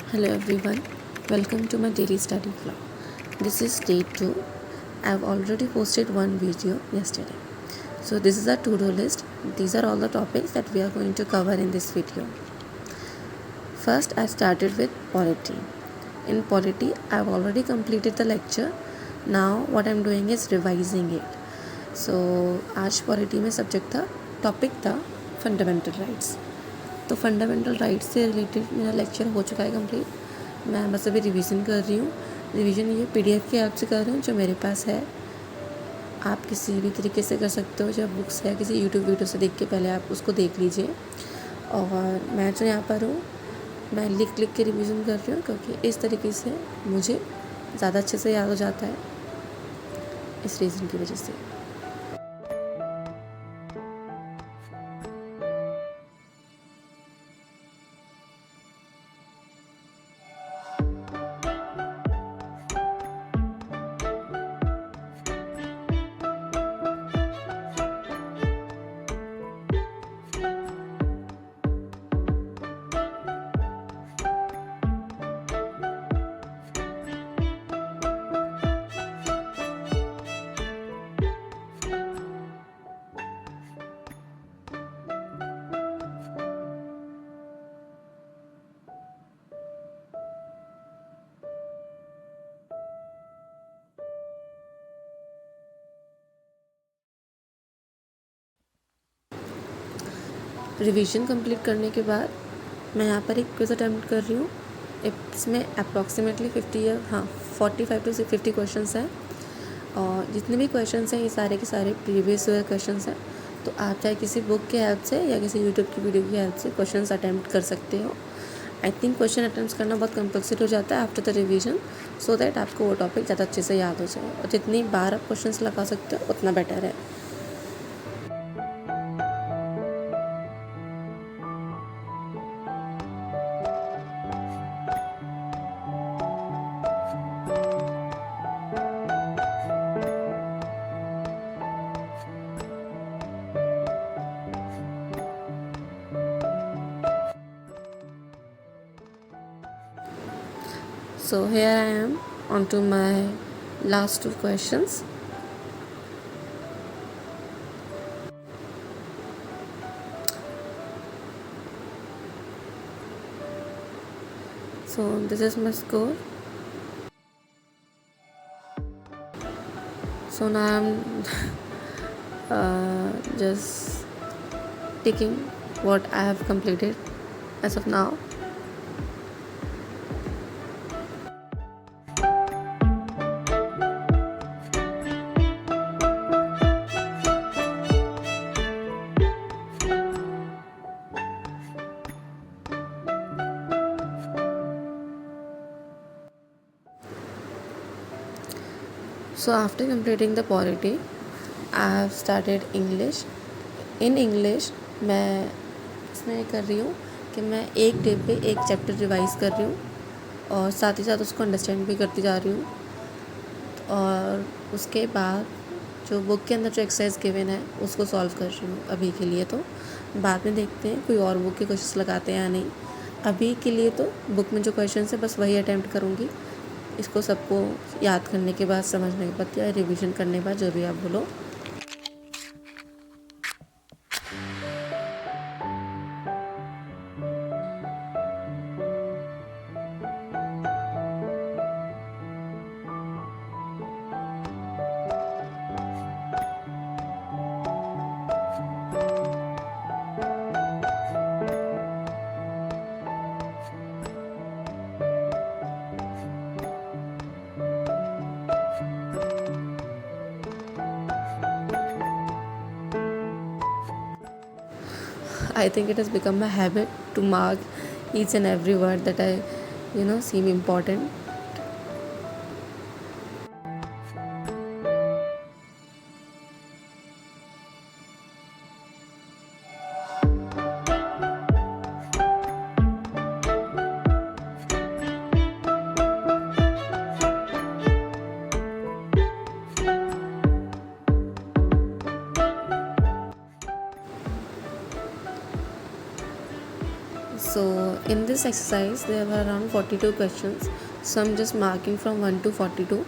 Hello everyone, welcome to my daily study vlog. This is day 2. I've already posted one video yesterday. So this is a to-do list. These are all the topics that we are going to cover in this video. First, I started with polity. In polity, I've already completed the lecture. Now what I'm doing is revising it. So आज polity में subject था, topic था fundamental rights. तो fundamental rights से related मेरा lecture हो चुका है कंप्लीट. मैं बस अभी रिवीजन कर रही हूँ. रिवीजन ये पीडीएफ के ऐप से कर रही हूँ जो मेरे पास है. आप किसी भी तरीके से कर सकते हो, जब बुक्स है किसी यूट्यूब वीडियो से देख के पहले आप उसको देख लीजिए. और मैं जो यहाँ पर हूँ मैं लिख के रिवीजन कर रही हूँ क्योंकि इस तरीके से मुझे ज़्यादा अच्छे से याद हो जाता है, इस रीज़न की वजह से. रिवीजन कंप्लीट करने के बाद मैं यहाँ पर एक क्विज़ अटैम्प्ट कर रही हूँ. इसमें अप्रॉक्सीमेटली 45 to 50 क्वेश्चंस हैं. और जितने भी क्वेश्चंस हैं ये सारे के सारे प्रीवियस ईयर क्वेश्चंस हैं. तो आप चाहे किसी बुक के हेल्प से या किसी यूट्यूब की वीडियो की हेल्प से क्वेश्चंस अटैम्प्ट कर सकते हो. आई थिंक क्वेश्चन अटैम्प्ट करना बहुत कंपल्सरी हो जाता है after the revision, so that आपको वो टॉपिक ज़्यादा अच्छे से याद हो जाए. और जितनी बार आप क्वेश्चंस लगा सकते हो उतना बेटर है. So here I am onto my last 2 questions. So this is my score. So now I'm just ticking what I have completed as of now. So after completing the polity, I have started English. In English मैं इसमें कर रही हूँ कि मैं एक day पे एक चैप्टर रिवाइज कर रही हूँ और साथ ही साथ उसको अंडरस्टैंड भी करती जा रही हूँ. और उसके बाद जो बुक के अंदर जो एक्सरसाइज गिवन है उसको सॉल्व कर रही हूँ अभी के लिए. तो बाद में देखते हैं कोई और बुक के क्वेश्चंस लगाते हैं या नहीं. अभी के लिए तो बुक में जो क्वेश्चंस है बस वही अटैम्प्ट करूँगी. इसको सबको याद करने के बाद, समझने के बाद या रिवीजन करने के बाद, जो भी आप बोलो. I think it has become a habit to mark each and every word that I seem important. So in this exercise there were around 42 questions, so I'm just marking from 1 to 42.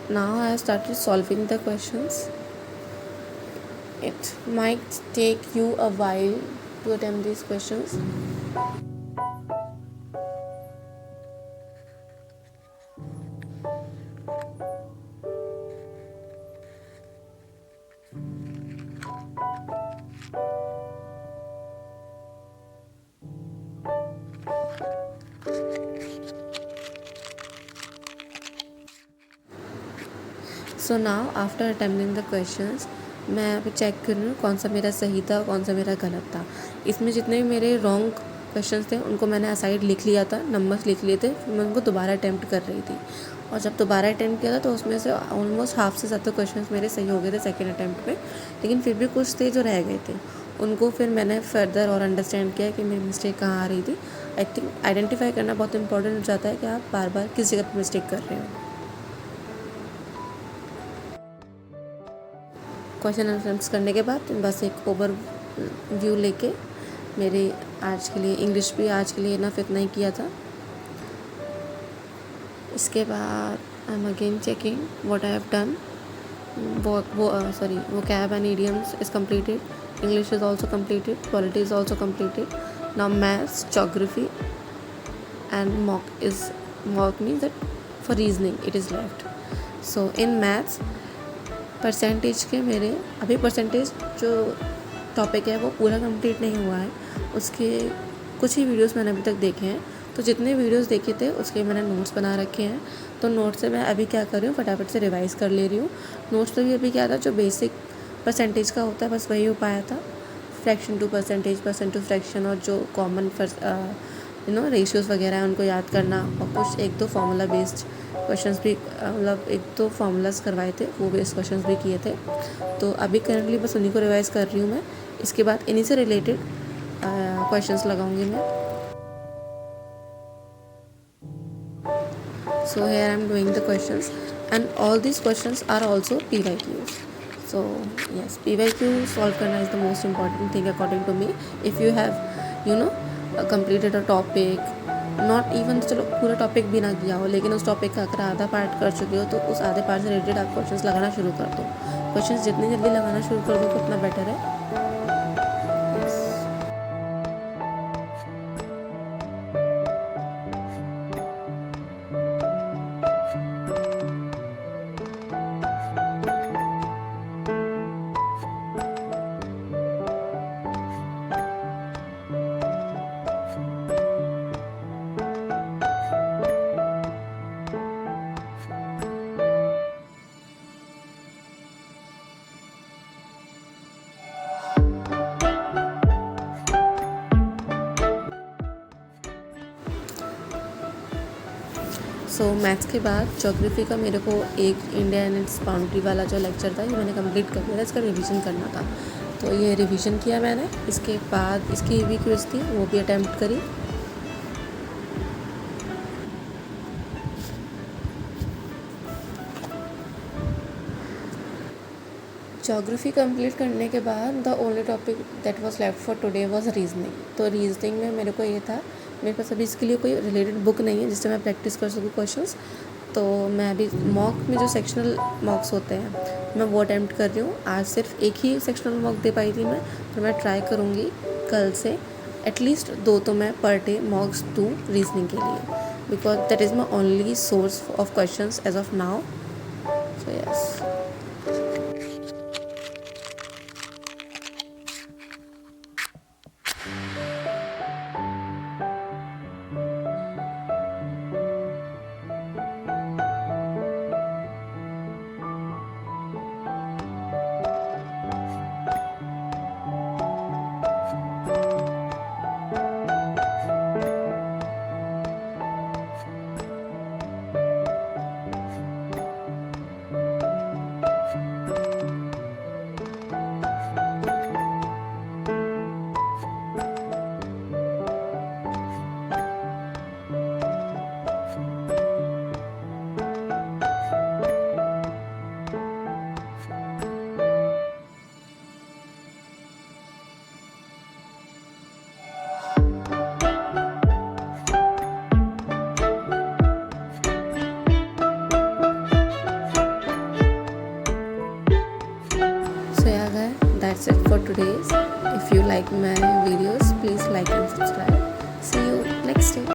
Now I have started solving the questions. It might take you a while to attempt these questions. So now after attempting the questions मैं अब check कर रही हूँ कौन सा मेरा सही था, कौन सा मेरा गलत था. इसमें जितने भी मेरे रॉन्ग क्वेश्चंस थे उनको मैंने असाइड लिख लिया था, नंबर्स लिख लिए थे, फिर मैं उनको दोबारा अटैम्प्ट कर रही थी. और जब दोबारा अटैम्प्ट किया था तो उसमें से ऑलमोस्ट हाफ से ज़्यादा क्वेश्चंस मेरे सही हो गए थे सेकेंड अटैम्प्ट में. लेकिन फिर भी कुछ थे जो रह गए थे, उनको फिर मैंने फर्दर और अंडरस्टैंड किया कि मेरी मिस्टेक कहाँ आ रही थी. आई थिंक आइडेंटिफाई करना बहुत इंपॉर्टेंट हो जाता है कि आप बार बार किस जगह पर मिस्टेक कर रहे हो. क्वेश्चन आंसर्स करने के बाद बस एक ओवर व्यू लेके मेरे आज के लिए इंग्लिश भी आज के लिए इनफ इतना ही किया था. इसके बाद I am again checking what I have done. vocab and idioms is completed, English is also completed, polity is also completed. Now maths, geography and mock means that for reasoning it is left. So in maths percentage के मेरे अभी percentage जो topic है वो पूरा complete नहीं हुआ है, उसके कुछ ही वीडियोस मैंने अभी तक देखे हैं. तो जितने वीडियोस देखे थे उसके मैंने नोट्स बना रखे हैं. तो नोट्स से मैं अभी क्या कर रही हूँ, फटाफट से रिवाइज़ कर ले रही हूँ. नोट्स तो भी अभी क्या था, जो बेसिक परसेंटेज का होता है बस वही हो पाया था. Fraction to percentage, percent to fraction और जो कॉमन रेशियोज़ वगैरह है उनको याद करना, और कुछ एक दो फार्मूला बेस्ड क्वेश्चंस भी मतलब एक दो फार्मूलाज करवाए थे, वो बेस्ड क्वेश्चंस भी किए थे. तो अभी करंटली बस उन्हीं को रिवाइज़ कर रही हूँ मैं. इसके बाद इन्हीं से रिलेटेड क्वेश्चंस लगाऊंगी मैं. So here I am doing the questions and all these questions are also PYQs. So yes, PYQ solve करना is the most important thing according to me. If you have completed a topic, not even चलो पूरा topic भी ना किया हो, लेकिन उस topic का अगर आधा पार्ट कर चुके हो तो उस आधे पार्ट से रिलेटेड आप क्वेश्चंस लगाना शुरू कर दो. क्वेश्चंस जितनी जल्दी लगाना शुरू कर दो उतना बेटर है. सो मैथ्स के बाद ज्योग्राफी का मेरे को एक इंडिया एंड इट्स बाउंड्री वाला जो लेक्चर था ये मैंने कंप्लीट कर लिया था. इसका रिवीजन करना था तो ये रिवीजन किया मैंने. इसके बाद इसकी भी क्विज थी, वो भी अटैम्प्ट करी. ज्योग्राफी कंप्लीट करने के बाद the only topic that was left for today was reasoning. तो रीजनिंग में मेरे को ये था, मेरे पास अभी इसके लिए कोई रिलेटेड बुक नहीं है जिससे मैं प्रैक्टिस कर सकूँ क्वेश्चंस. तो मैं अभी मॉक में जो सेक्शनल मॉक्स होते हैं मैं वो अटैम्प्ट कर रही हूँ. आज सिर्फ एक ही सेक्शनल मॉक दे पाई थी मैं, तो मैं ट्राई करूँगी कल से एटलीस्ट 2 तो मैं पर डे मॉक्स दूँ रीजनिंग के लिए, because that is my only source of questions as of now. So yes. that's it for today's. If you like my videos, please like and subscribe. See you next day.